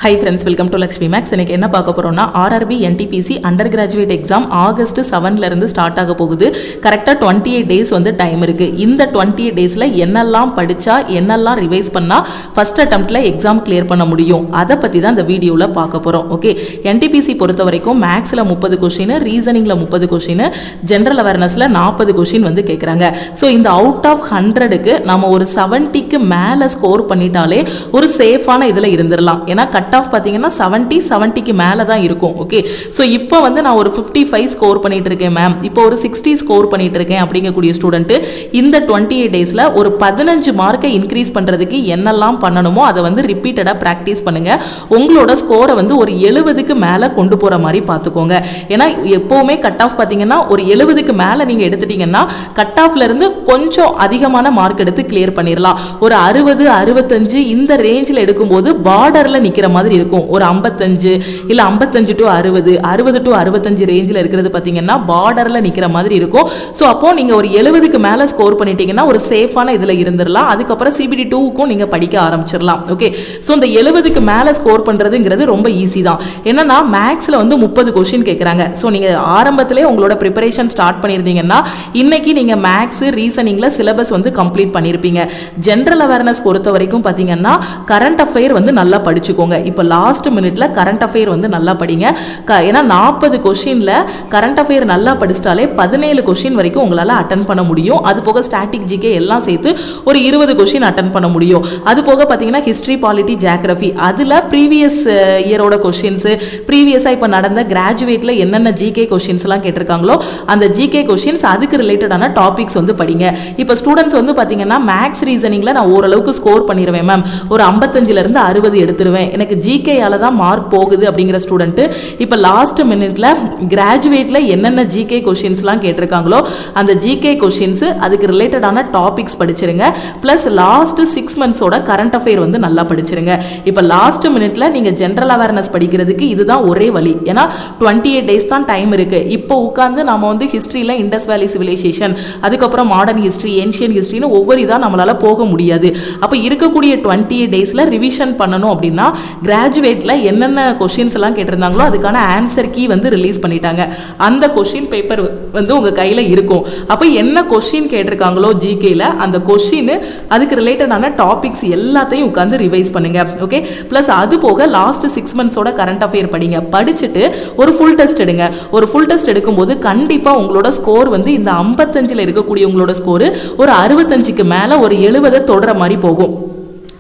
Hi friends, welcome to Lakshmi Max. இன்னைக்கு என்ன பார்க்க போறோம்னா RRB NTPC under graduate exam August 7ல இருந்து ஸ்டார்ட் ஆக போகுது. கரெக்ட்டா 28 டேஸ் வந்து டைம் இருக்கு. இந்த 28 டேஸ்ல என்னெல்லாம் படிச்சா என்னெல்லாம் ரிவைஸ் பண்ணா ஃபர்ஸ்ட் அட்டெம்ப்ட்ல எக்ஸாம் கிளியர் பண்ண முடியும் அத பத்தி தான் இந்த வீடியோல பார்க்க போறோம். ஓகே, NTPC பொறுத்த வரைக்கும் மேக்ஸ்ல 30 क्वेश्चन, ரீசனிங்ல 30 क्वेश्चन, ஜெனரல் அவேர்னஸ்ல 40 क्वेश्चन வந்து கேக்குறாங்க. சோ இந்த அவுட் ஆஃப் 100க்கு நாம ஒரு 70க்கு மேல ஸ்கோர் பண்ணிட்டாலே ஒரு சேஃபான இதுல இருந்திரலாம். ஏனா கட் ஆஃப் பாத்தீங்கன்னா 70க்கு மேல தான் இருக்கும். ஓகே, சோ இப்போ வந்து நான் ஒரு 55 ஸ்கோர் பண்ணிட்டு இருக்கேன் மேம், இப்போ ஒரு 60 ஸ்கோர் பண்ணிட்டு இருக்கேன் அப்படிங்கக்கூடிய ஸ்டூடெண்ட் இந்த 28 டேஸ்ல ஒரு 15 மார்க்கை இன்க்ரீஸ் பண்றதுக்கு என்னெல்லாம் பண்ணணுமோ அதை வந்து ரிப்பீட்டடா பிராக்டிஸ் பண்ணுங்க. உங்களோட ஸ்கோரை வந்து ஒரு 70க்கு மேல கொண்டு போற மாதிரி பாத்துக்கோங்க. ஏன்னா எப்பவுமே கட் ஆஃப் பாத்தீங்கன்னா ஒரு 70க்கு மேல நீங்க எடுத்துட்டீங்கன்னா கட் ஆஃப்ல இருந்து கொஞ்சம் அதிகமான மார்க் எடுத்து கிளியர் பண்ணிடலாம். ஒரு 60, 65 இந்த ரேஞ்சில் எடுக்கும்போது பார்டர்ல நிக்கிற மாதிரி இருக்கும். ஒரு 55 இல்ல 55 to 60, 60 to 65 ரேஞ்சில் இருக்கிறது பாத்தீங்கன்னா பார்டர்ல நிக்கிற மாதிரி இருக்கும். சோ அப்போ நீங்க ஒரு 70க்கு மேல ஸ்கோர் பண்ணிட்டீங்கன்னா ஒரு சேஃபான இதுல இருந்திரலாம். அதுக்கப்புறம் CBT 2க்கும் நீங்க படிக்க ஆரம்பிச்சிடலாம். ஓகே, சோ இந்த 70க்கு மேல ஸ்கோர் பண்றதுங்கிறது ரொம்ப ஈஸி தான். என்னன்னா மேக்ஸ்ல வந்து 30 क्वेश्चन கேக்குறாங்க. சோ நீங்க ஆரம்பத்திலே உங்களோட ப்ரிப்பரேஷன் ஸ்டார்ட் பண்ணிருந்தீங்கன்னா இன்னைக்கு நீங்க மேக்ஸ் ரீசனிங்ல சிலபஸ் வந்து கம்ப்ளீட் பண்ணிருப்பீங்க. ஜெனரல் அவேர்னஸ் பொறுத்த வரைக்கும் பாத்தீங்கன்னா கரண்ட் அஃபேர் வந்து நல்லா படிச்சுக்கோங்க. இப்போ லாஸ்ட் மினிட்ல கரண்ட் அஃபேர் வந்து நல்லா படிங்க. ஏன்னா 40 क्वेश्चनல கரண்ட் அஃபேர் நல்லா படிச்சிட்டாலே 17 क्वेश्चन வரைக்கும் உங்களால அட்டெண்ட் பண்ண முடியும். அது போக ஸ்டாட்டிக் ஜிகே எல்லாம் சேர்த்து ஒரு 20 क्वेश्चन அட்டெண்ட் பண்ண முடியும். அது போக பாத்தீங்கன்னா ஹிஸ்டரி, பாலிட்டி, ஜியோகிராஃபி அதுல ப்ரீவியஸ் இயரோட क्वेश्चंस, ப்ரீவியஸா இப்ப நடந்த கிராஜுவேட்ல என்னென்ன ஜிகே क्वेश्चंस எல்லாம் கேட்டிருக்காங்களோ அந்த ஜிகே क्वेश्चंस அதுக்கு ரிலேட்டடான டாபிக்ஸ் வந்து படிங்க. இப்போ ஸ்டூடண்ட்ஸ் வந்து பாத்தீங்கன்னா மேக்ஸ் ரீசனிங்ல நான் ஓரளவுக்கு ஸ்கோர் பண்ணிடுவேன் மேம், ஒரு 55ல இருந்து 60 எடுத்துருவேன், எனக்கு ஜிகேயால தான் மார்க் போகுது அப்படிங்கிற ஸ்டூடெண்ட் இப்போ லாஸ்ட் மினிட்ல கிராஜுவேட்ல என்னென்ன ஜிகே क्वेश्चंसலாம் கேட்டிருக்காங்களோ அந்த ஜிகே क्वेश्चंस அதுக்கு ரிலேட்டடான டாபிக்ஸ் படிச்சிருங்க. பிளஸ் லாஸ்ட் 6 மந்த்ஸோட கரண்ட் அஃபேர் வந்து நல்லா படிச்சிருங்க. இப்போ லாஸ்ட் மினிட்ல நீங்க ஜெனரல் அவேர்னஸ் படிக்கிறதுக்கு இதுதான் ஒரே வழி. ஏன்னா 28 டேஸ் தான் டைம் இருக்கு. இப்போ உட்கார்ந்து நாம வந்து ஹிஸ்டரியில இண்டஸ் வேலி சிவிலைசேஷன், அதுக்கப்புறம் மாடர்ன் ஹிஸ்டரி, ஏன்ஷியன் ஹிஸ்டரின்னு ஒவ்வொரு இதா நம்மளால போக முடியாது. அப்போ இருக்கக்கூடிய 28 டேஸ்ல ரிவிஷன் பண்ணணும் அப்படின்னா கிராஜுவேட்ல என்னென்ன क्वेश्चंस எல்லாம் கேட்டிருந்தாங்களோ அதுக்கான ஆன்சர் கீ வந்து ரிலீஸ் பண்ணிட்டாங்க. அந்த क्वेश्चन பேப்பர் வந்து உங்க கையில இருக்கும். அப்ப என்ன क्वेश्चन கேட்டிருக்காங்களோ ஜிகேல அந்த क्वेश्चन அதுக்கு ரிலேட்டடான டாபிக்ஸ் எல்லாத்தையும் உட்கார்ந்து ரிவைஸ் பண்ணுங்க. ஓகே, பிளஸ் அது போக லாஸ்ட் 6 மந்த்ஸோட கரண்ட் அஃபேர் படிங்க. படிச்சுட்டு ஒரு ஃபுல் டெஸ்ட் எடுங்க. ஒரு ஃபுல் டெஸ்ட் எடுக்கும்போது கண்டிப்பா உங்களோட ஸ்கோர் வந்து இந்த 55ல இருக்கக்கூடிய உங்களோட ஸ்கோர் ஒரு 65க்கு மேல ஒரு 70 தொடர மாதிரி போகும்.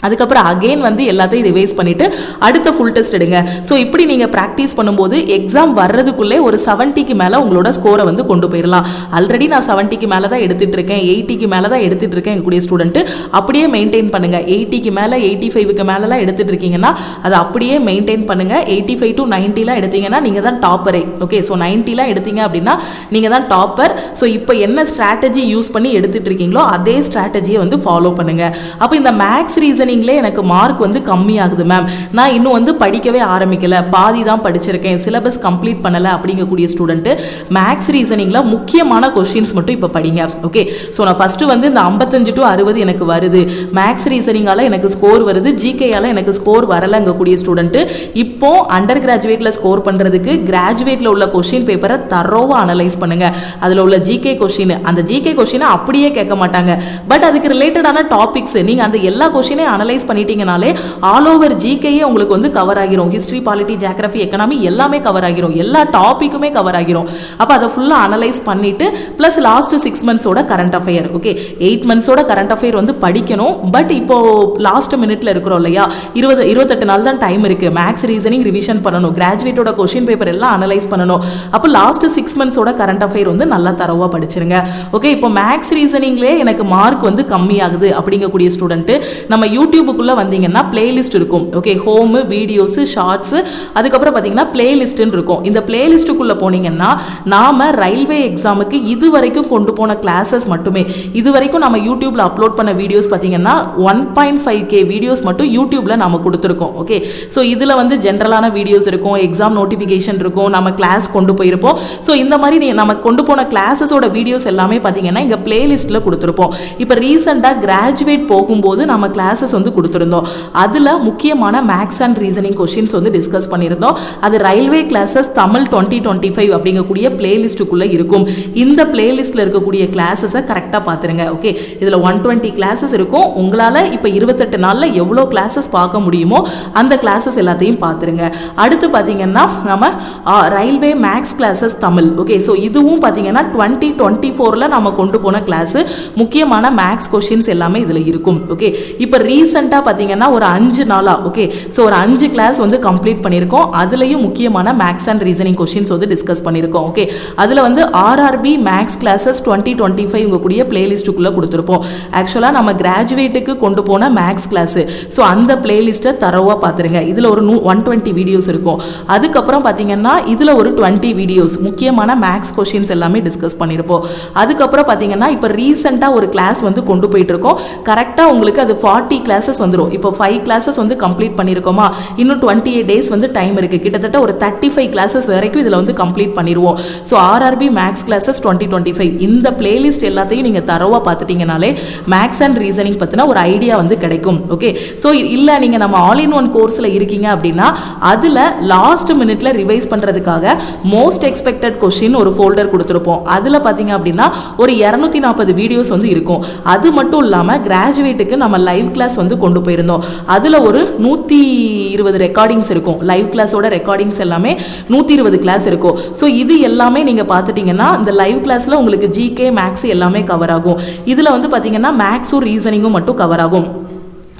அதுக்கப்புறம் அகைன் வந்து எல்லாத்தையும் ரிவைஸ் பண்ணிட்டு அடுத்த ஃபுல் டெஸ்ட் எடுங்க. ஸோ இப்படி நீங்க ப்ராக்டிஸ் பண்ணும்போது எக்ஸாம் வர்றதுக்குள்ளே ஒரு 70க்கு மேல உங்களோட ஸ்கோரை வந்து கொண்டு போயிடலாம். ஆல்ரெடி நான் 70க்கு மேல தான் எடுத்துட்டு இருக்கேன், 80க்கு மேல தான் எடுத்துட்டு இருக்கேன் எங்களுடைய ஸ்டூடெண்ட் அப்படியே மெயின்டைன் பண்ணுங்க. 80க்கு மேல 85க்கு மேலலாம் எடுத்துட்டு இருக்கீங்கன்னா அதை அப்படியே மெயின்டைன் பண்ணுங்க. 85 to 90லாம் எடுத்தீங்கன்னா நீங்க தான் டாப்பரே. ஓகே, ஸோ 90லாம் எடுத்தீங்க அப்படின்னா நீங்க தான் டாப்பர். ஸோ இப்போ என்ன ஸ்ட்ராட்டஜி யூஸ் பண்ணி எடுத்துட்டு இருக்கீங்களோ அதே ஸ்ட்ராட்டஜியை வந்து ஃபாலோ பண்ணுங்க. அப்போ இந்த மேக்ஸ் ரீசனிங் எனக்கு மார்க் வந்து கம்மி ஆகுது மேம், நான் இன்னும் வந்து படிக்கவே ஆரம்பிக்கல, பாதி தான் படிச்சிருக்கேன், சிலபஸ் கம்ப்ளீட் பண்ணல அப்படிங்கக்கூடிய ஸ்டூடெண்ட் மேக்ஸ் ரீசனிங்ல முக்கியமான क्वेश्चंस மட்டும் இப்ப படிங்க. ஓகே, சோ நான் ஃபர்ஸ்ட் வந்து இந்த 55 to 60 எனக்கு வருது, மேக்ஸ் ரீசனிங்கால எனக்கு ஸ்கோர் வருது, ஜிகேயால எனக்கு ஸ்கோர் வரலங்கக்கூடிய ஸ்டூடெண்ட் இப்போ அண்டர் கிராஜுவேட்ல ஸ்கோர் பண்றதுக்கு கிராஜுவேட்ல உள்ள क्वेश्चन பேப்பரை தரோவா அனலைஸ் பண்ணுங்க. அதுல உள்ள ஜிகே क्वेश्चन, அந்த ஜிகே क्वेश्चन அப்படியே கேட்க மாட்டாங்க, பட் அதுக்கு ரிலேட்டடான டாபிக்ஸ் நீங்க அந்த எல்லா क्वेश्चन அனலைஸ் பண்ணிட்டீங்கனாலே ஆல் ஓவர் ஜிகேயே உங்களுக்கு வந்து கவர் ஆகிரும். ஹிஸ்டரி, பாலிட்டி, ஜியோகிராஃபி, எக்கனாமி எல்லாமே கவர் ஆகிரும், எல்லா டாபிக்குமே கவர் ஆகிரும். அப்ப அதை ஃபுல்லா அனலைஸ் பண்ணிட்டு பிளஸ் லாஸ்ட் 6 மந்த்ஸோட கரண்ட் அஃபேர், ஓகே 8 மந்த்ஸோட கரண்ட் அஃபேர் வந்து படிக்கணும். பட் இப்போ லாஸ்ட் மினிட்ல இருக்கிறோம் இல்லையா, 28 நாள் தான் டைம் இருக்கு. மேக்ஸ் ரீசனிங் ரிவிஷன் பண்ணணும், கிராஜுவேட்டோட क्वेश्चन பேப்பர் எல்லாம் அனலைஸ் பண்ணணும். அப்போ லாஸ்ட் 6 மந்த்ஸோட கரண்ட் அஃபேர் வந்து நல்லா தரவா படிச்சிருங்க. ஓகே, இப்போ மேக்ஸ் ரீசனிங்லேயே எனக்கு மார்க் வந்து கம்மி ஆகுது அப்படிங்கக்கூடிய ஸ்டூடெண்ட் நம்ம யூடியூபுக்குள்ள வந்தீங்கன்னா பிளேலிஸ்ட் இருக்கும். ஓகே, ஹோம், வீடியோஸ், ஷார்ட்ஸ், அதுக்கப்புறம் பாத்தீங்கன்னா பிளேலிஸ்ட்னு இருக்கும். இந்த பிளேலிஸ்டுக்குள்ள போனீங்கன்னா நாம ரயில்வே எக்ஸாமுக்கு இது வரைக்கும் கொண்டு போன கிளாஸஸ் மட்டுமே, இது வரைக்கும் நம்ம யூடியூப்ல அப்லோட் பண்ண வீடியோஸ் பாத்தீங்கன்னா 1.5K வீடியோஸ் மட்டும் யூடியூப்ல நாம கொடுத்துருக்கோம். ஓகே, ஸோ இதுல வந்து ஜென்ரலான வீடியோஸ் இருக்கும், எக்ஸாம் நோட்டிபிகேஷன் இருக்கும், நம்ம கிளாஸ் கொண்டு போயிருப்போம். ஸோ இந்த மாதிரி நம்ம கொண்டு போன கிளாஸஸோட வீடியோஸ் எல்லாமே பாத்தீங்கன்னா இங்க பிளேலிஸ்ட்ல கொடுத்துருப்போம். இப்போ ரீசெண்டா கிராஜுவேட் போகும்போது நம்ம கிளாஸஸ் வந்து கொடுத்துருந்தோம். அதில் முக்கியமான மேக்ஸ் அண்ட் ரீசனிங் கொஷின்ஸ் வந்து டிஸ்கஸ் பண்ணியிருந்தோம். அது ரயில்வே கிளாஸஸ் தமிழ் 2025 அப்படிங்கக்கூடிய பிளேலிஸ்ட்டுக்குள்ளே இருக்கும். இந்த பிளேலிஸ்ட்டில் இருக்கக்கூடிய கிளாஸஸை கரெக்டாக பார்த்துருங்க. ஓகே, இதில் 120 கிளாஸஸ் இருக்கும். உங்களால் இப்போ 28 நாளில் எவ்வளோ கிளாஸஸ் பார்க்க முடியுமோ அந்த கிளாஸஸ் எல்லாத்தையும் பார்த்துருங்க. அடுத்து பார்த்தீங்கன்னா நம்ம railway maths classes Tamil. Okay, so இதுவும் பார்த்தீங்கன்னா 2024 நம்ம கொண்டு போன கிளாஸ். முக்கியமான மேக்ஸ் கொஷின்ஸ் எல்லாமே இதில் இருக்கும். ஓகே, இப்போ ரீசெண்டாக பார்த்தீங்கன்னா ஒரு 5 நாளா ஓகே, ஸோ ஒரு 5 கிளாஸ் வந்து கம்ப்ளீட் பண்ணியிருக்கோம். அதுலேயும் முக்கியமான மேக்ஸ் அண்ட் ரீசனிங் கொஷின்ஸ் வந்து டிஸ்கஸ் பண்ணியிருக்கோம். ஓகே, அதில் வந்து ஆர்ஆர்பி மேக்ஸ் கிளாஸஸ் 2025 உங்கக்கூடிய பிளேலிஸ்ட்டுக்குள்ளே கொடுத்துருப்போம். ஆக்சுவலாக நம்ம கிராஜுவேட்டுக்கு கொண்டு போன மேக்ஸ் கிளாஸு, ஸோ அந்த பிளேலிஸ்ட்டை தரவாக பார்த்துருங்க. இதில் ஒரு 120 வீடியோஸ் இருக்கும். அதுக்கப்புறம் பார்த்தீங்கன்னா இதில் ஒரு 20 வீடியோஸ் முக்கியமான மேக்ஸ் கொஷின்ஸ் எல்லாமே டிஸ்கஸ் பண்ணியிருப்போம். அதுக்கப்புறம் பார்த்தீங்கன்னா இப்போ ரீசெண்டாக ஒரு கிளாஸ் வந்து கொண்டு போயிட்டு இருக்கோம். கரெக்டாக உங்களுக்கு அது 40 கிளாஸஸ் வந்துடும். இப்போ 5 கிளாஸஸ் வந்து கம்ப்ளீட் பண்ணியிருக்கோமா, இன்னும் 28 டேஸ் வந்து டைம் இருக்குது. கிட்டத்தட்ட ஒரு 35 கிளாஸஸ் வரைக்கும் இதில் வந்து கம்ப்ளீட் பண்ணிடுவோம். ஸோ ஆர்ஆர்பி மேக்ஸ் கிளாஸஸ் 2025 இந்த பிளேலிஸ்ட் எல்லாத்தையும் நீங்கள் தரவாக பார்த்துட்டீங்கனாலே மேக்ஸ் அண்ட் ரீசனிங் பற்றின ஒரு ஐடியா வந்து கிடைக்கும். ஓகே, ஸோ இல்லை நீங்கள் நம்ம ஆல் இன் ஒன் கோர்ஸில் இருக்கீங்க அப்படின்னா அதில் லாஸ்ட் மினிட்ல ரிவைஸ் பண்ணுறதுக்காக மோஸ்ட் எக்ஸ்பெக்டட் கொஷின் ஒரு ஃபோல்டர் கொடுத்துருப்போம். அதில் பார்த்தீங்க அப்படின்னா ஒரு 240 வீடியோஸ் வந்து இருக்கும். அது மட்டும் இல்லாமல் கிராஜுவேட்டுக்கு நம்ம லைவ் கிளாஸ் வந்து கொண்டு போயிருந்தோம். அதில் ஒரு 120 ரெக்கார்டிங்ஸ் இருக்கும். லைவ் கிளாஸோட ரெக்கார்டிங்ஸ் எல்லாமே 120 கிளாஸ் இருக்கும். ஸோ இது எல்லாமே நீங்கள் பார்த்துட்டிங்கன்னா இந்த லைவ் கிளாஸில் உங்களுக்கு ஜிகே மேக்ஸ் எல்லாமே கவர் ஆகும். இதில் வந்து பார்த்தீங்கன்னா மேக்ஸும் ரீசனிங்கும் மட்டும் கவர் ஆகும்.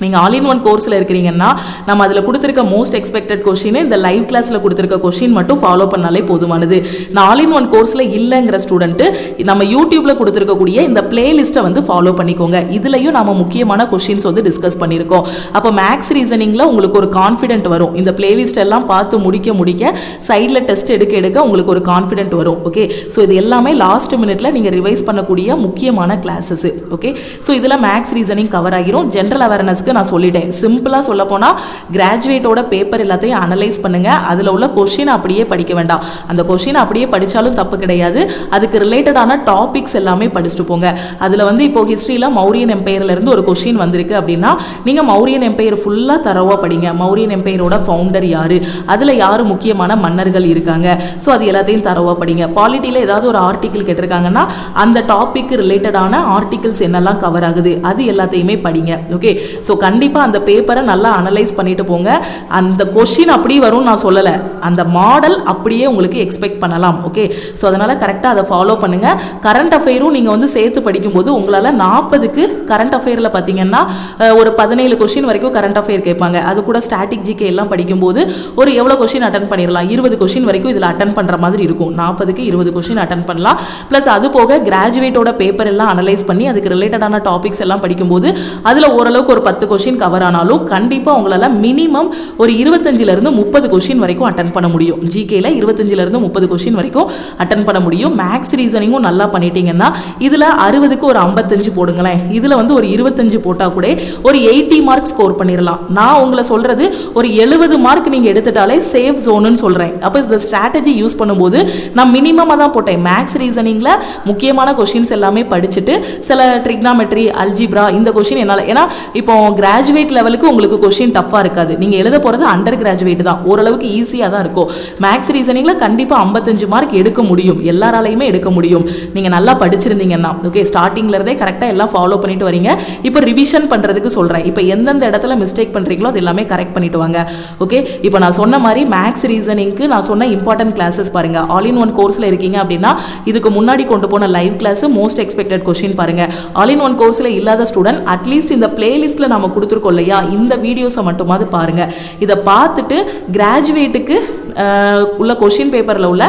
நீங்கள் ஆல் இன் ஒன் கோர்ஸில் இருக்கிறீங்கன்னா நம்ம அதில் கொடுத்துருக்க மோஸ்ட் எக்ஸ்பெக்டட் கொஷின் இந்த லைவ் கிளாஸில் கொடுத்துருக்க கொஷின் மட்டும் ஃபாலோ பண்ணாலே போதுமானது. நான் ஆல் இன் ஒன் கோர்ஸில் இல்லைங்கிற ஸ்டூடெண்ட்டு நம்ம யூடியூப்பில் கொடுத்துருக்கக்கூடிய இந்த பிளேலிஸ்ட்டை வந்து ஃபாலோ பண்ணிக்கோங்க. இதுலையும் நம்ம முக்கியமான கொஷின்ஸ் வந்து டிஸ்கஸ் பண்ணியிருக்கோம். அப்போ மேக்ஸ் ரீசனிங்கில் உங்களுக்கு ஒரு கான்ஃபிடென்ட் வரும். இந்த பிளேலிஸ்ட் எல்லாம் பார்த்து முடிக்க சைடில் டெஸ்ட் எடுக்க உங்களுக்கு ஒரு கான்ஃபிடென்ட் வரும். ஓகே, ஸோ இது எல்லாமே லாஸ்ட் மினிட்ல நீங்கள் ரிவைஸ் பண்ணக்கூடிய முக்கியமான கிளாஸஸ். ஓகே, ஸோ இதில் மேக்ஸ் ரீசனிங் கவர் ஆகிரும். ஜென்ரல் அவேர்னஸ்க்கு நான் சொல்லிட்டேன். சிம்பிளா சொல்ல போனா கிராஜுவேட்டோட பேப்பர் எல்லாத்தையும் அனலைஸ் பண்ணுங்க. அதுல உள்ள கொஸ்டின் அப்படியே படிக்க வேண்டாம். அந்த கொஸ்டின் அப்படியே படிச்சாலும் தப்பு கிடையாது. அதுக்கு ரிலேட்டடான டாபிக்ஸ் எல்லாமே படிச்சுட்டு போங்க. அதுல வந்து இப்போ ஹிஸ்டரியில மௌரியன் எம்பையர்ல இருந்து ஒரு கொஸ்டின் வந்திருக்கு அப்படின்னா நீங்க மௌரியன் எம்பையர் ஃபுல்லா தரவா படிங்க. மௌரியன் எம்பையரோட ஃபவுண்டர் யாரு, அதுல யாரு முக்கியமான மன்னர்கள் இருக்காங்க, ஸோ அது எல்லாத்தையும் தரவா படிங்க. பாலிட்டியில ஏதாவது ஒரு ஆர்டிகிள் கேட்டிருக்காங்கன்னா அந்த டாபிக் ரிலேட்டடான ஆர்டிகிள்ஸ் என்னெல்லாம் கவர் ஆகுது அது எல்லாத்தையுமே படிங்க. ஓகே, ஸோ கண்டிப்பாக அந்த பேப்பரை நல்லா அனலைஸ் பண்ணிட்டு போங்க. அந்த கொஷின் அப்படி வரும்னு நான் சொல்லலை, அந்த மாடல் அப்படியே உங்களுக்கு எக்ஸ்பெக்ட் பண்ணலாம். ஓகே, ஸோ அதனால் கரெக்டாக அதை ஃபாலோ பண்ணுங்கள். கரண்ட் அஃபேரும் நீங்கள் வந்து சேர்த்து படிக்கும்போது உங்களால் 40க்கு கரண்ட் அஃபேரில் பார்த்தீங்கன்னா ஒரு 17 கொஷின் வரைக்கும் கரண்ட் அஃபேர் கேட்பாங்க. அது கூட ஸ்டாட்டிக் ஜிகே எல்லாம் படிக்கும்போது ஒரு எவ்வளோ கொஷின் அட்டன் பண்ணிடலாம், 20 கொஷின் வரைக்கும் இதில் அட்டன் பண்ணுற மாதிரி இருக்கும். 40க்கு 20 கொஷின் அட்டன் பண்ணலாம். ப்ளஸ் அது போக கிராஜுவேட்டோட பேப்பர் எல்லாம் அனலைஸ் பண்ணி அதுக்கு ரிலேட்டடான டாபிக்ஸ் எல்லாம் படிக்கும்போது அதில் ஓரளவுக்கு ஒரு 10 கொஷின் கவர் ஆனாலும் கண்டிப்பாக உங்களால் மினிமம் ஒரு 25லிருந்து 30 கொஷின் வரைக்கும் அட்டன் பண்ண முடியும். ஜிகேல 25லிருந்து 30 கொஷின் வரைக்கும் அட்டன் பண்ண முடியும். மேக்ஸ் ரீசனிங்கும் நல்லா பண்ணிட்டீங்கன்னா இதில் 60க்கு ஒரு 55 போடுங்களேன். இதில் வந்து ஒரு 25 போட்டால் கூட ஒரு 80 மார்க் ஸ்கோர் பண்ணிடலாம். நான் உங்களை சொல்றது ஒரு 70 மார்க் நீங்கள் எடுத்துட்டாலே சேஃப் ஜோனுன்னு சொல்கிறேன். அப்போ இந்த ஸ்ட்ராட்டஜி யூஸ் பண்ணும்போது நான் மினிமமாக தான் போட்டேன். மேக்ஸ் ரீசனிங்கில் முக்கியமான கொஷின்ஸ் எல்லாமே படிச்சுட்டு சில ட்ரிக்னாமெட்ரி அல்ஜிப்ரா இந்த கொஷின் என்னால், ஏன்னா இப்போ கிராஜுவேட் லெவலுக்கு உங்களுக்கு கொஸ்டின் டஃப்பாக இருக்காது. நீங்கள் எழுத போகிறது அண்டர் கிராஜுவேட் தான், ஓரளவுக்கு ஈஸியாக தான் இருக்கும். மேக்ஸ் ரீசனிங்கில் கண்டிப்பாக 55 மார்க் எடுக்க முடியும், எல்லாராலையுமே எடுக்க முடியும் நீங்கள் நல்லா படிச்சிருந்தீங்கன்னா. ஓகே, ஸ்டார்டிங்லேருந்தே கரெக்டாக எல்லாம் ஃபாலோ பண்ணிட்டு வரீங்க. இப்போ ரிவிஷன் பண்ணுறதுக்கு சொல்கிறேன். இப்போ எந்தெந்த இடத்துல மிஸ்டேக் பண்ணுறீங்களோ அது எல்லாமே கரெக்ட் பண்ணிட்டு வாங்க. ஓகே, இப்போ நான் சொன்ன மாதிரி மேக்ஸ் ரீசனிங்க்கு நான் சொன்ன இம்பார்ட்டன்ட் கிளாஸஸ் பாருங்க. ஆல் இன் ஒன் கோர்ஸில் இருக்கீங்க அப்படின்னா இதுக்கு முன்னாடி கொண்டு போன live class most expected question பாருங்க. ஆல் இன் ஒன் கோர்ஸில் இல்லாத ஸ்டூடெண்ட் அட்லீஸ்ட் இந்த பிளேலிஸ்ட்ல நம்ம கொடுத்துருக்கோம் இல்லையா, இந்த வீடியோஸை மட்டுமாவது பாருங்க. இதை பார்த்துட்டு கிராஜுவேட்டுக்கு உள்ள கொஸ்டின் பேப்பரில் உள்ள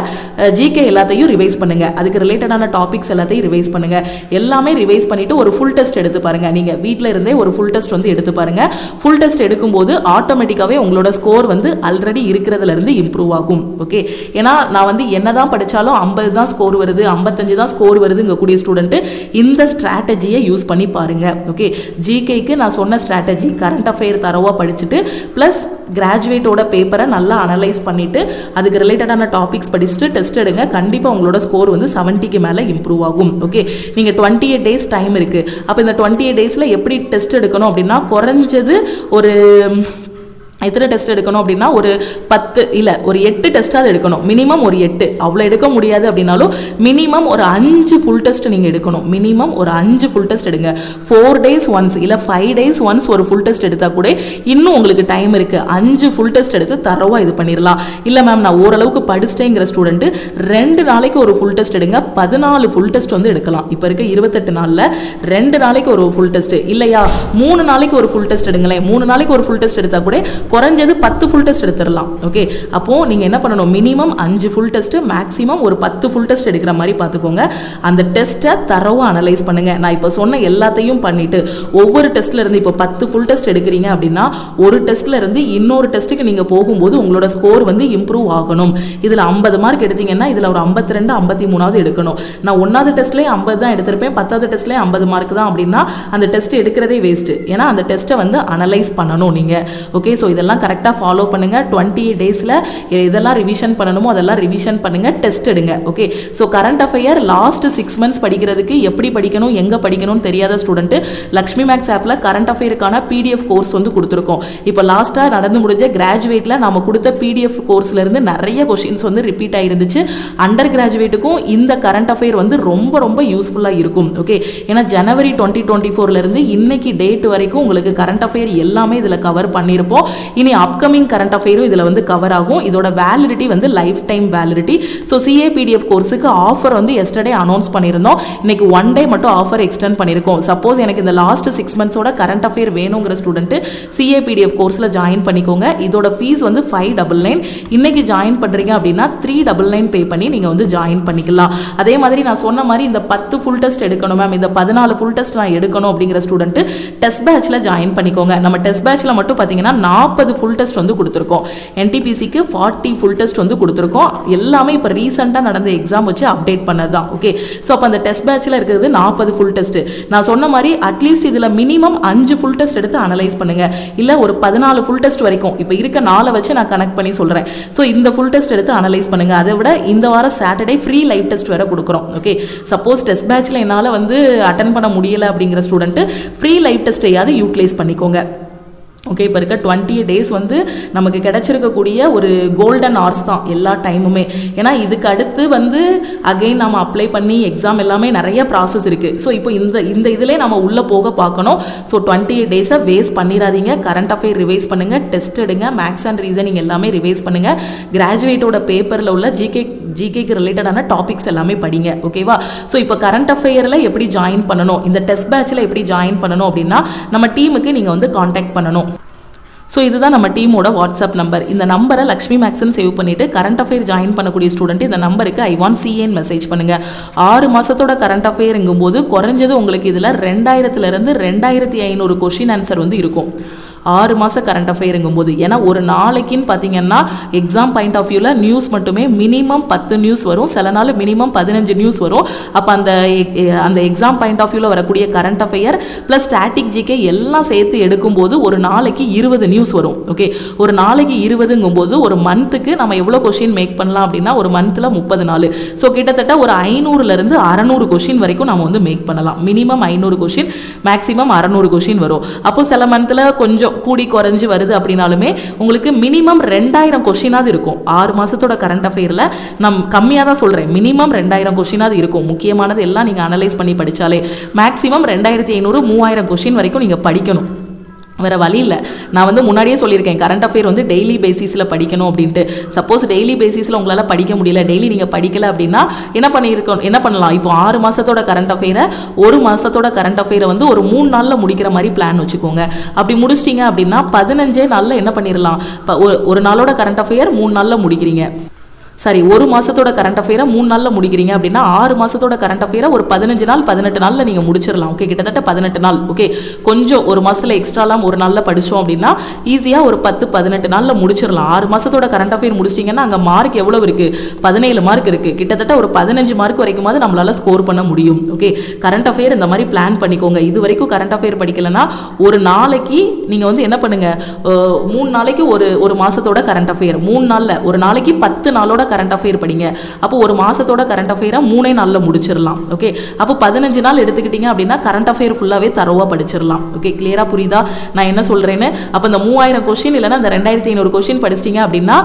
ஜிகே எல்லாத்தையும் ரிவைஸ் பண்ணுங்க. அதுக்கு ரிலேட்டடான டாபிக்ஸ் எல்லாத்தையும் ரிவைஸ் பண்ணுங்க. எல்லாமே ரிவைஸ் பண்ணிட்டு ஒரு ஃபுல் டெஸ்ட் எடுத்து பாருங்க. நீங்க வீட்டில் இருந்தே ஒரு ஃபுல் டெஸ்ட் வந்து எடுத்து பாருங்க. ஃபுல் டெஸ்ட் எடுக்கும்போது ஆட்டோமேட்டிக்காவே உங்களோட ஸ்கோர் வந்து ஆல்ரெடி இருக்கிறதுல இருந்து இம்ப்ரூவ் ஆகும். ஓகே, ஏன்னா நான் வந்து என்னதான் படிச்சாலும் 50 தான் ஸ்கோர் வருது, 55 தான் ஸ்கோர் வருதுங்க கூடிய ஸ்டூடெண்ட் இந்த ஸ்ட்ராட்டஜியை யூஸ் பண்ணி பாருங்க. ஓகே, ஜிகேக்கு நான் சொன்ன ஸ்ட்ராட்டஜி கரண்ட் அஃபேர் தரவாக படிச்சுட்டு ப்ளஸ் கிராஜுவேட்டோட பேப்பரை நல்லா அனலைஸ் பண்ணிவிட்டு அதுக்கு ரிலேட்டடான டாபிக்ஸ் படிச்சுட்டு டெஸ்ட் எடுங்க. கண்டிப்பாக உங்களோட ஸ்கோர் வந்து 70க்கு மேலே இம்ப்ரூவ் ஆகும். ஓகே, நீங்கள் 28 days டைம் இருக்குது. அப்போ இந்த 28 daysல எப்படி டெஸ்ட் எடுக்கணும் அப்படின்னா குறைஞ்சது ஒரு எத்தனை டெஸ்ட் எடுக்கணும் அப்படின்னா ஒரு 10 இல்லை ஒரு 8 டெஸ்ட்டாவது எடுக்கணும். மினிமம் ஒரு 8, அவ்வளோ எடுக்க முடியாது அப்படின்னாலும் மினிமம் ஒரு 5 ஃபுல் டெஸ்ட் நீங்கள் எடுக்கணும். மினிமம் ஒரு 5 ஃபுல் டெஸ்ட் எடுங்க. 4 days ஒன்ஸ் இல்லை 5 days ஒன்ஸ் ஒரு ஃபுல் டெஸ்ட் எடுத்தால் கூட இன்னும் உங்களுக்கு டைம் இருக்குது. 5 ஃபுல் டெஸ்ட் எடுத்து தரவா இது பண்ணிடலாம். இல்லை மேம் நான் ஓரளவுக்கு படிச்சிட்டேங்கிற ஸ்டூடெண்ட்டு 2 நாளைக்கு ஒரு ஃபுல் டெஸ்ட் எடுங்க. 14 ஃபுல் டெஸ்ட் வந்து எடுக்கலாம். இப்போ இருக்க 28 நாளில் 2 நாளைக்கு ஒரு ஃபுல் டெஸ்ட் இல்லையா 3 நாளைக்கு ஒரு ஃபுல் டெஸ்ட் எடுங்களேன். 3 நாளைக்கு ஒரு ஃபுல் டெஸ்ட் எடுத்தால் கூட குறைஞ்சது 10 ஃபுல் டெஸ்ட் எடுத்துடலாம். ஓகே, அப்போ நீங்க என்ன பண்ணணும், மினிமம் 5 ஃபுல் டெஸ்ட், மேக்ஸிமம் ஒரு 10 ஃபுல் டெஸ்ட் எடுக்கிற மாதிரி பார்த்துக்கோங்க. அந்த டெஸ்ட்டை தரவா அனலைஸ் பண்ணுங்க. நான் இப்போ சொன்ன எல்லாத்தையும் பண்ணிட்டு ஒவ்வொரு டெஸ்ட்ல இருந்து இப்போ 10 ஃபுல் டெஸ்ட் எடுக்கிறீங்க அப்படின்னா ஒரு டெஸ்ட்ல இருந்து இன்னொரு டெஸ்ட்டுக்கு நீங்க போகும்போது உங்களோட ஸ்கோர் வந்து இம்ப்ரூவ் ஆகணும். இதுல 50 மார்க் எடுத்தீங்கன்னா இதுல ஒரு 52 53வது எடுக்கணும். நான் 1வது டெஸ்ட்லேயே 50 தான் எடுத்திருப்பேன், 10வது டெஸ்ட்லேயே 50 மார்க் தான் அப்படின்னா அந்த டெஸ்ட் எடுக்கிறதே வேஸ்ட். ஏன்னா அந்த டெஸ்ட்டை வந்து அனலைஸ் பண்ணணும் நீங்க. ஓகே, ஸோ இதெல்லாம் கரெக்டாக ஃபாலோ பண்ணுங்க. 28 daysல இதெல்லாம் ரிவிஷன் பண்ணணுமோ அதெல்லாம் ரிவிஷன் பண்ணுங்க, டெஸ்ட் எடுங்க. Okay, so current affair last 6 months படிக்கிறதுக்கு எப்படி படிக்கணும் எங்கே படிக்கணும்னு தெரியாத ஸ்டூடெண்ட் லக்ஷ்மி மேக்ஸ் ஆப்பில் கரண்ட் அஃபேருக்கான பிடிஎஃப் கோர்ஸ் வந்து கொடுத்துருக்கோம். இப்போ லாஸ்ட்டாக நடந்து முடிஞ்ச கிராஜுவேட்டில் நம்ம கொடுத்த பிடிஎஃப் கோர்ஸ்லேருந்து நிறைய கொஷின்ஸ் வந்து ரிப்பீட் ஆயிருந்துச்சு. அண்டர் கிராஜுவேட்டுக்கும் இந்த கரண்ட் அஃபேர் வந்து ரொம்ப ரொம்ப யூஸ்ஃபுல்லாக இருக்கும். ஓகே, ஏன்னா ஜனவரி 2024 இன்னைக்கு டேட் வரைக்கும் உங்களுக்கு கரண்ட் அஃபேர் எல்லாமே இதில் கவர் பண்ணியிருப்போம். இனி அப்கமிங் கரண்ட் அஃபேரும் இதில் வந்து கவர் ஆகும். இதோட வேலிடிட்டி வந்து life time validity. So CAPF கோர்ஸுக்கு ஆஃபர் வந்து எஸ்டர்டே அனௌன்ஸ் பண்ணியிருந்தோம். இன்னைக்கு 1 day மட்டும் ஆஃபர் எக்ஸ்டெண்ட் பண்ணியிருக்கோம். சப்போஸ் எனக்கு இந்த லாஸ்ட் 6 monthsோட கரண்ட் அஃபேர் வேணுங்கிற ஸ்டூடெண்ட் சிஏபிடிஎஃப் கோர்ஸில் ஜாயின் பண்ணிக்கோங்க. இதோட ஃபீஸ் வந்து 599. இன்னைக்கு ஜாயின் பண்ணுறீங்க அப்படின்னா 399 பே பண்ணி நீங்கள் வந்து ஜாயின் பண்ணிக்கலாம். அதே மாதிரி நான் சொன்ன மாதிரி இந்த 10 ஃபுல் டெஸ்ட் எடுக்கணும் மேம், இந்த 14 ஃபுல் டெஸ்ட் நான் எடுக்கணும் அப்படிங்கிற ஸ்டூடெண்ட் டெஸ்ட் பேட்சில் ஜாயின் பண்ணிக்கோங்க. நம்ம டெஸ்ட் பேட்சில் மட்டும் பார்த்தீங்கன்னா 40 ஃபுல் டெஸ்ட் வந்து கொடுத்துருக்கோம். என்டிபிசிக்கு 40 ஃபுல் டெஸ்ட் வந்து கொடுத்துருக்கோம். எல்லாமே இப்போ ரீசெண்டாக நடந்த எக்ஸாம் வச்சு அப்டேட் பண்ணது தான். ஓகே, ஸோ அப்போ அந்த டெஸ்ட் பேட்சில் இருக்கிறது 40 ஃபுல் டெஸ்ட். நான் சொன்ன மாதிரி அட்லீஸ்ட் இதில் மினிமம் 5 ஃபுல் டெஸ்ட் எடுத்து அனலைஸ் பண்ணுங்க. இல்லை ஒரு 14 ஃபுல் டெஸ்ட் வரைக்கும் இப்போ இருக்க 4 வச்சு நான் கனெக்ட் பண்ணி சொல்கிறேன். ஸோ இந்த ஃபுல் டெஸ்ட் எடுத்து அனலைஸ் பண்ணுங்க. அதை விட இந்த வாரம் சாட்டர்டே ஃப்ரீ லைவ் டெஸ்ட் வேற கொடுக்குறோம். ஓகே, சப்போஸ் டெஸ்ட் பேட்சில் என்னால் வந்து அட்டன் பண்ண முடியலை அப்படிங்கிற ஸ்டூடெண்ட் ஃப்ரீ லைவ் டெஸ்ட்டையாவது யூட்டிலைஸ் பண்ணிக்கோங்க. ஓகே, இப்போ இருக்க 28 days வந்து நமக்கு கிடைச்சிருக்கக்கூடிய ஒரு கோல்டன் ஹார்ஸ் தான் எல்லா டைமுமே. ஏன்னா இதுக்கு அடுத்து வந்து அகைன் நம்ம அப்ளை பண்ணி எக்ஸாம் எல்லாமே நிறைய ப்ராசஸ் இருக்குது. ஸோ இப்போ இந்த இதிலே நம்ம உள்ளே போக பார்க்கணும். ஸோ 28 days வேஸ்ட் பண்ணிடாதீங்க. கரண்ட் அஃபேர் ரிவைஸ் பண்ணுங்கள், டெஸ்ட் எடுங்க, மேக்ஸ் அண்ட் ரீசனிங் எல்லாமே ரிவைஸ் பண்ணுங்கள். கிராஜுவேட்டோட பேப்பரில் உள்ள ஜிகேக்கு ரிலேட்டடான டாபிக்ஸ் எல்லாமே படிங்க. ஓகேவா? ஸோ இப்போ கரண்ட் அஃபேரில் எப்படி ஜாயின் பண்ணணும், இந்த டெஸ்ட் பேட்சில் எப்படி ஜாயின் பண்ணணும் அப்படின்னா நம்ம டீமுக்கு நீங்கள் வந்து காண்டாக்ட் பண்ணணும். ஸோ இதுதான் நம்ம டீமோட வாட்ஸ்அப் நம்பர். இந்த நம்பரை லக்ஷ்மி மேக்ஸ்ன்னு சேவ் பண்ணிவிட்டு கரண்ட் அஃபேர் ஜாயின் பண்ணக்கூடிய ஸ்டூடெண்ட் இந்த நம்பருக்கு ஐ வாண்ட் சிஏன்னு மெசேஜ் பண்ணுங்கள். 6 மாதத்தோட கரண்ட் அஃபேருங்கும்போது குறைஞ்சது உங்களுக்கு இதில் 2000 2500 கொஷின் ஆன்சர் வந்து இருக்கும். 6 மாதம் கரண்ட் அஃபேருங்கும்போது. ஏன்னா ஒரு நாளைக்குன்னு பார்த்தீங்கன்னா எக்ஸாம் பாயிண்ட் ஆஃப் வியூவில் நியூஸ் மட்டுமே மினிமம் 10 நியூஸ் வரும், சில நாள் மினிமம் 15 நியூஸ் வரும். அப்போ அந்த எக்ஸாம் பாயிண்ட் ஆஃப் வியூவில் வரக்கூடிய current affair plus static GK எல்லாம் சேர்த்து எடுக்கும்போது ஒரு நாளைக்கு 20 நியூஸ் வரும். ஓகே, ஒரு நாளைக்கு 20ங்கும்போது ஒரு மந்த்துக்கு நம்ம எவ்வளோ கொஷின் மேக் பண்ணலாம் அப்படின்னா ஒரு மந்த்தில் 30 நாள். ஸோ கிட்டத்தட்ட ஒரு 500 600 கொஷின் வரைக்கும் நம்ம வந்து மேக் பண்ணலாம். மினிமம் 500 கொஷின், மேக்ஸிமம் 600 கொஷின் வரும். அப்போ சில மந்த்தில் கொஞ்சம் கூடி குறைஞ்சு வருது அப்படின்னாலுமே உங்களுக்கு மினிமம் 2000 கொஷினாவது இருக்கும். 6 மாதத்தோட கரண்ட் அஃபேரில் நான் கம்மியாக தான் சொல்கிறேன், மினிமம் 2000 கொஷினாவது இருக்கும். முக்கியமானது எல்லாம் நீங்கள் அனலைஸ் பண்ணி படித்தாலே மேக்ஸிமம் 2500 3000 கொஷின் வரைக்கும் நீங்கள் படிக்கணும். வேறு வழி இல்லை. நான் வந்து முன்னாடியே சொல்லியிருக்கேன் கரண்ட் அஃபேர் வந்து டெய்லி பேசிஸில் படிக்கணும் அப்படின்ட்டு. சப்போஸ் டெய்லி பேசிஸில் உங்களால் படிக்க முடியல, டெய்லி நீங்கள் படிக்கலை அப்படின்னா என்ன பண்ணலாம், இப்போ 6 மாதத்தோட கரண்ட் அஃபேரை 1 மாதத்தோட கரண்ட் அஃபேரை வந்து ஒரு 3 நாளில் முடிக்கிற மாதிரி பிளான் வச்சுக்கோங்க. அப்படி முடிச்சிட்டிங்க அப்படின்னா 15 நாளில் என்ன பண்ணிடலாம், ஒரு நாளோட கரண்ட் அஃபேர் 3 நாளில் முடிக்கிறீங்க. சாரி, ஒரு மாதத்தோட கரண்ட் அஃபேரை 3 நாளில் முடிக்கிறீங்க அப்படின்னா 6 மாதத்தோட கரண்ட் அஃபேரை ஒரு 15 நாள் 18 நாளில் நீங்கள் முடிச்சிடலாம். ஓகே, கிட்டத்தட்ட 18 நாள். ஓகே, கொஞ்சம் ஒரு மாதத்தில் எக்ஸ்ட்ராலாம் ஒரு நாளில் படித்தோம் அப்படின்னா ஈஸியாக ஒரு 10-18 நாளில் முடிச்சிடலாம். 6 மாதத்தோட கரண்ட் அஃபேர் முடிச்சிட்டிங்கன்னா அங்கே மார்க் எவ்வளோ இருக்குது? 17 மார்க் இருக்குது. கிட்டத்தட்ட ஒரு 15 மார்க் வரைக்குமாவது நம்மளால் ஸ்கோர் பண்ண முடியும். ஓகே, கரண்ட் அஃபேர் இந்த மாதிரி பிளான் பண்ணிக்கோங்க. இது வரைக்கும் கரண்ட் அஃபேர் படிக்கலைன்னா ஒரு நாளைக்கு நீங்கள் வந்து என்ன பண்ணுங்கள், 3 நாளைக்கு ஒரு மாதத்தோட கரண்ட் அஃபேர், 3 நாளில் ஒரு நாளைக்கு 10 நாளோட கரண்ட் அஃபேர் படிங்க. அப்போ ஒரு மாசத்தோட கரண்ட் அஃபேரை 3 நாள்ல முடிச்சிடலாம். ஓகே, அப்போ 15 நாள் எடுத்துக்கிட்டீங்க அப்படின்னா கரண்ட் அஃபேர் ஃபுல்லாவே தரோவா படிச்சிடலாம். ஓகே, கிளியரா புரியுதா நான் என்ன சொல்றேன்னு? அப்போ இந்த 3000 கொஸ்டின் இல்லைன்னா இந்த 2500 கொஸ்டின் படிச்சிட்டீங்க அப்படின்னா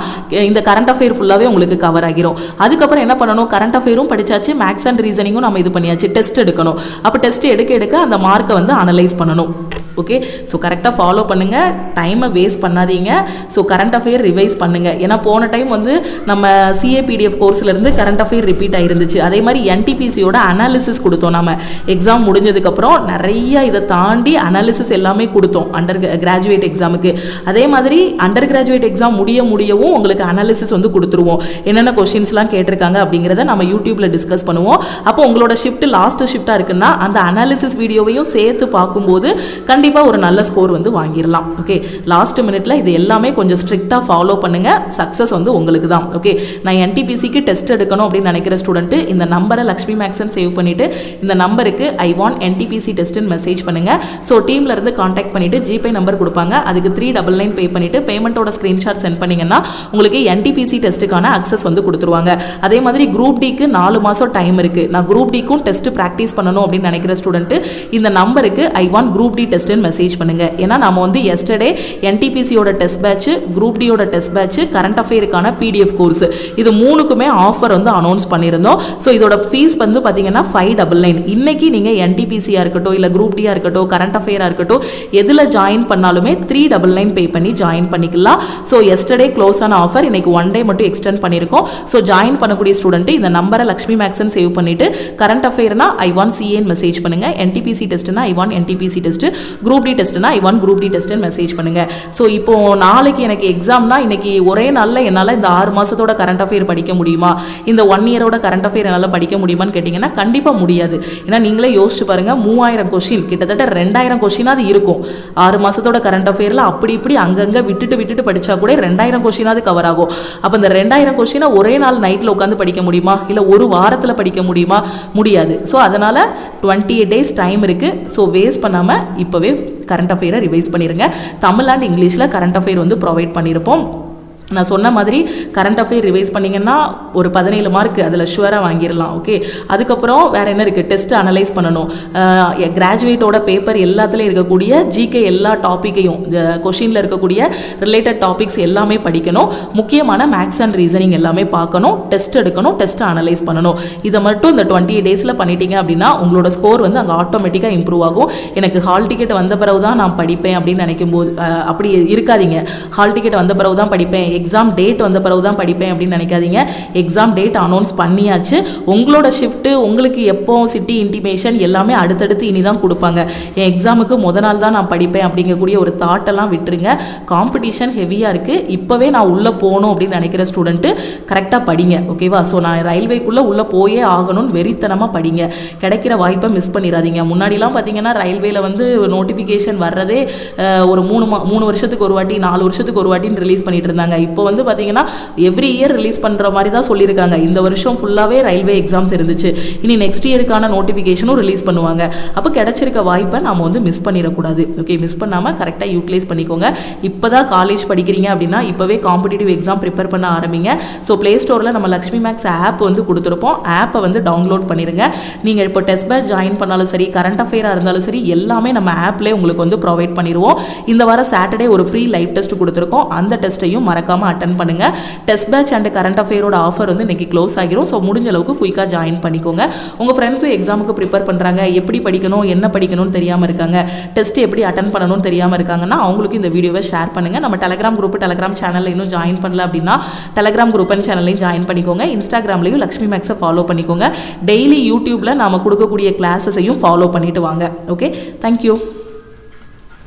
இந்த கரண்ட் அஃபேர் ஃபுல்லாவே உங்களுக்கு கவர் ஆகிரும். அதுக்கப்புறம் என்ன பண்ணணும், கரண்ட் அஃபேரும் படிச்சாச்சு, மேக்ஸ் அண்ட் ரீசனிங்கும் நம்ம இது பண்ணியாச்சு, டெஸ்ட் எடுக்கணும். அப்போ டெஸ்ட் எடுக்க அந்த மார்க்கை வந்து அனலைஸ் பண்ணணும். ஓகே, ஸோ கரெக்டாக ஃபாலோ பண்ணுங்கள், டைமை வேஸ்ட் பண்ணாதீங்க. ஸோ கரண்ட் அஃபேர் ரிவைஸ் பண்ணுங்கள். ஏன்னா போன டைம் வந்து நம்ம CAPDF கோர்ஸ்லேருந்து கரண்ட் அஃபேர் ரிப்பீட் ஆயிருந்துச்சு. அதே மாதிரி NTPCயோட அனாலிசிஸ் கொடுத்தோம். நம்ம எக்ஸாம் முடிஞ்சதுக்கப்புறம் நிறைய இதை தாண்டி அனாலிசிஸ் எல்லாமே கொடுத்தோம் அண்டர் கிராஜுவேட் எக்ஸாமுக்கு. அதே மாதிரி அண்டர் கிராஜுவேட் எக்ஸாம் முடியவும் உங்களுக்கு அனாலிசிஸ் வந்து கொடுத்துருவோம். என்னென்ன கொஸ்டின்ஸ்லாம் கேட்டிருக்காங்க அப்படிங்கிறத நம்ம யூடியூப்பில் டிஸ்கஸ் பண்ணுவோம். அப்போ உங்களோட ஷிஃப்ட் லாஸ்ட் ஷிஃப்டாக இருக்குன்னா அந்த அனாலிசிஸ் வீடியோவையும் சேர்த்து பார்க்கும்போது கண்டிப்பாக ஒரு நல்ல ஸ்கோர் வந்து வாங்கிடலாம். ஓகே, லாஸ்ட் மினிட்ல இது எல்லாமே கொஞ்சம் ஸ்ட்ரிக்டாக ஃபாலோ பண்ணுங்க, சக்ஸஸ் வந்து உங்களுக்கு தான். ஓகே, நான் NTPCக்கு டெஸ்ட் எடுக்கணும் அப்படின்னு நினைக்கிற ஸ்டூடெண்ட் இந்த நம்பரை லக்ஷ்மி மேக்ஸன் சேவ் பண்ணிட்டு இந்த நம்பருக்கு I want NTPC டெஸ்ட்னு மெசேஜ் பண்ணுங்க. ஸோ டீம்ல இருந்து கான்டாக்ட் பண்ணிட்டு ஜிபே நம்பர் கொடுப்பாங்க, அதுக்கு 399 பே பண்ணிட்டு பேமெண்ட்டோட ஸ்கிரீன்ஷாட் சென்ட் பண்ணீங்கன்னா உங்களுக்கு NTPC டெஸ்ட்டுக்கான அக்சஸ் வந்து கொடுத்துருவாங்க. அதே மாதிரி குரூப் டிக்கு 4 மாதம் டைம் இருக்கு. நான் குரூப் டிக்கும் டெஸ்ட் ப்ராக்டிஸ் பண்ணணும் அப்படின்னு நினைக்கிற ஸ்டூடெண்ட் இந்த நம்பருக்கு I want group D test message பண்ணுங்க. ஏன்னா நம்ம வந்து எஸ்டர்டே NTPCயோட டெஸ்ட் பேட்ச், குரூப் டியோட டெஸ்ட் பேட்ச், கரண்ட் அஃபேருக்கான PDF கோர்ஸ் இது 3க்குமே ஆஃபர் வந்து அனௌன்ஸ் பண்ணியிருந்தோம். ஸோ இதோட ஃபீஸ் வந்து பார்த்தீங்கன்னா 599. இன்னைக்கு நீங்கள் NTPCயாக இருக்கட்டும், இல்லை குரூப் டியாக இருக்கட்டும், கரண்ட் அஃபேராக இருக்கட்டும், எதில் ஜாயின் பண்ணாலுமே 399 பே பண்ணி ஜாயின் பண்ணிக்கலாம். ஸோ எஸ்டர்டே க்ளோஸ் ஆன ஆஃபர் இன்னைக்கு 1 டே மட்டும் எக்ஸ்டெண்ட் பண்ணியிருக்கோம். ஸோ ஜாயின் பண்ணக்கூடிய ஸ்டூடெண்ட் இந்த நம்பரை லக்ஷ்மி மேக்ஸன் சேவ் பண்ணிட்டு கரண்ட் அஃபேர்னா I want CA மெசேஜ் பண்ணுங்க, NTPC டெஸ்ட்னா I want NTPC test, group D டெஸ்ட்னா I want group D test message பண்ணுங்க. ஸோ இப்போ நாளைக்கு எனக்கு எக்ஸாம்னா இன்னைக்கு ஒரே நாளில் என்னால் இந்த 6 மாதத்தோட கரண்ட் அஃபேர் படிக்க முடியுமா, இந்த 1 இயரோட கரண்ட் அஃபேர் என்னால் படிக்க முடியுமான்னு கேட்டிங்கன்னா கண்டிப்பாக முடியாது. ஏன்னா நீங்களே யோசிச்சு பாருங்க, 3000 கொஸ்டின் கிட்டத்தட்ட 2000 கொஸ்டினாவது இருக்கும். 6 மாதத்தோட கரண்ட் அஃபேரில் அப்படி இப்படி அங்கங்கே விட்டுட்டு படித்தா கூட 2000 கொஸ்டினாவது கவர் ஆகும். அப்போ இந்த 2000 கொஸ்டினை ஒரே நாள் நைட்டில் உட்காந்து படிக்க முடியுமா, இல்லை ஒரு வாரத்தில் படிக்க முடியுமா? முடியாது. ஸோ அதனால் 28 days டைம் இருக்குது. ஸோ வேஸ்ட் பண்ணாமல் இப்போவே கரண்ட் அஃபேரை ரிவைஸ் பண்ணிடுங்க. தமிழ் அண்ட் இங்கிலீஷில் கரண்ட் அஃபேர் வந்து ப்ரொவைட் பண்ணியிருப்போம். நான் சொன்ன மாதிரி கரண்ட் அஃபேர் ரிவைஸ் பண்ணிங்கன்னா ஒரு 17 மார்க் அதில் ஷுவராக வாங்கிடலாம். ஓகே, அதுக்கப்புறம் வேறு என்ன இருக்குது, டெஸ்ட் அனலைஸ் பண்ணணும். கிராஜுவேட்டோட பேப்பர் எல்லாத்துலேயும் இருக்கக்கூடிய ஜிகே எல்லா டாப்பிக்கையும், கொஷினில் இருக்கக்கூடிய ரிலேட்டட் டாபிக்ஸ் எல்லாமே படிக்கணும். முக்கியமான மேக்ஸ் அண்ட் ரீசனிங் எல்லாமே பார்க்கணும், டெஸ்ட் எடுக்கணும், டெஸ்ட் அனலைஸ் பண்ணணும். இதை மட்டும் இந்த 28 days பண்ணிட்டீங்க அப்படின்னா உங்களோட ஸ்கோர் வந்து அங்கே ஆட்டோமேட்டிக்காக இம்ப்ரூவ் ஆகும். எனக்கு ஹால் டிக்கெட் வந்த பிறகு தான் நான் படிப்பேன் அப்படின்னு நினைக்கும் போது அப்படி இருக்காதீங்க. ஹால் டிக்கெட் வந்த பிறகு தான் படிப்பேன், எக்ஸாம் டேட் வந்த பிறகு தான் படிப்பேன் அப்படின்னு நினைக்காதீங்க. எக்ஸாம் டேட் அனௌன்ஸ் பண்ணியாச்சு. உங்களோட ஷிஃப்ட்டு உங்களுக்கு எப்போ சிட்டி இன்டிமேஷன் எல்லாமே அடுத்தடுத்து இனி தான் கொடுப்பாங்க. என் எக்ஸாமுக்கு முத நாள் தான் நான் படிப்பேன் அப்படிங்கக்கூடிய ஒரு தாட்டெல்லாம் விட்டுருங்க. காம்படிஷன் ஹெவியாக இருக்குது. இப்போவே நான் உள்ளே போகணும் அப்படின்னு நினைக்கிற ஸ்டூடெண்ட்டு கரெக்டாக படிங்க. ஓகேவா? ஸோ நான் ரயில்வேக்குள்ளே உள்ளே போயே ஆகணும்னு வெறித்தனமாக படிங்க. கிடைக்கிற வாய்ப்பை மிஸ் பண்ணிடாதீங்க. முன்னாடிலாம் பார்த்தீங்கன்னா ரயில்வேல வந்து நோட்டிஃபிகேஷன் வர்றதே ஒரு 3 வருஷத்துக்கு ஒரு வாட்டி 4 வருஷத்துக்கு ஒரு வாட்டின்னு ரிலீஸ் பண்ணிட்டு இருந்தாங்க. இப்போ வந்து பார்த்தீங்கன்னா எவ்ரி இயர் ரிலீஸ் பண்ணுற மாதிரி தான் சொல்லியிருக்காங்க. இந்த வருஷம் ஃபுல்லாகவே ரயில்வே எக்ஸாம்ஸ் இருந்துச்சு. இனி நெக்ஸ்ட் இயருக்கான நோட்டிஃபிகேஷனும் ரிலீஸ் பண்ணுவாங்க. அப்போ கிடைச்சிருக்க வாய்ப்பை நாம் வந்து மிஸ் பண்ணிடக்கூடாது. ஓகே, மிஸ் பண்ணாமல் கரெக்டாக யூட்டிலைஸ் பண்ணிக்கோங்க. இப்போ தான் காலேஜ் படிக்கிறீங்க அப்படின்னா இப்போவே காம்படிட்டிவ் எக்ஸாம் ப்ரிப்பேர் பண்ண ஆரம்பிங்க. ஸோ ப்ளே ஸ்டோரில் நம்ம லக்ஷ்மி மேக்ஸ் ஆப் வந்து கொடுத்துருப்போம். ஆப்பை வந்து டவுன்லோட் பண்ணிடுங்க. நீங்கள் இப்போ டெஸ்ட் பேட்ச் ஜாயின் பண்ணாலும் சரி, கரண்ட் அஃபேராக இருந்தாலும் சரி, எல்லாமே நம்ம ஆப்லேயே உங்களுக்கு வந்து ப்ரொவைட் பண்ணிடுவோம். இந்த வாரம் சாட்டர்டே ஒரு ஃப்ரீ லைவ் டெஸ்ட் கொடுத்துருக்கோம். அந்த டெஸ்ட்டையும் மறக்காம அட்டென்ட் பண்ணுங்க. டெஸ்ட் பேட்ச் அண்ட் கரண்ட் அஃபேரோட ஆஃபர் வந்து இன்னைக்கு க்ளோஸ் ஆகிரும். ஸோ முடிஞ்ச அளவுக்கு குயிக்காக ஜாயின் பண்ணிக்கோங்க. உங்கள் ஃப்ரெண்ட்ஸும் எக்ஸாமுக்கு ப்ரிப்பேர் பண்ணுறாங்க, எப்படி படிக்கணும் என்ன படிக்கணும்னு தெரியாமல் இருக்காங்க, டெஸ்ட் எப்படி அட்டன் பண்ணணும்னு தெரியாமல் இருக்காங்கன்னா அவங்களுக்கு இந்த வீடியோவை ஷேர் பண்ணுங்கள். நம்ம டெலகிராம் குரூப், டெலகிராம் சேனலில் இன்னும் ஜாயின் பண்ணல அப்படின்னா டெலகிராம் குரூப் அண்ட் சேனல்லையும் ஜாயின் பண்ணிக்கோங்க. இன்ஸ்டாகிராம்லையும் லக்ஷ்மி மேக்ஸை ஃபாலோ பண்ணிக்கோங்க. டெய்லி யூடியூப்பில் நாம் கொடுக்கக்கூடிய கிளாஸஸையும் ஃபாலோ பண்ணிட்டு வாங்க. Okay, thank you.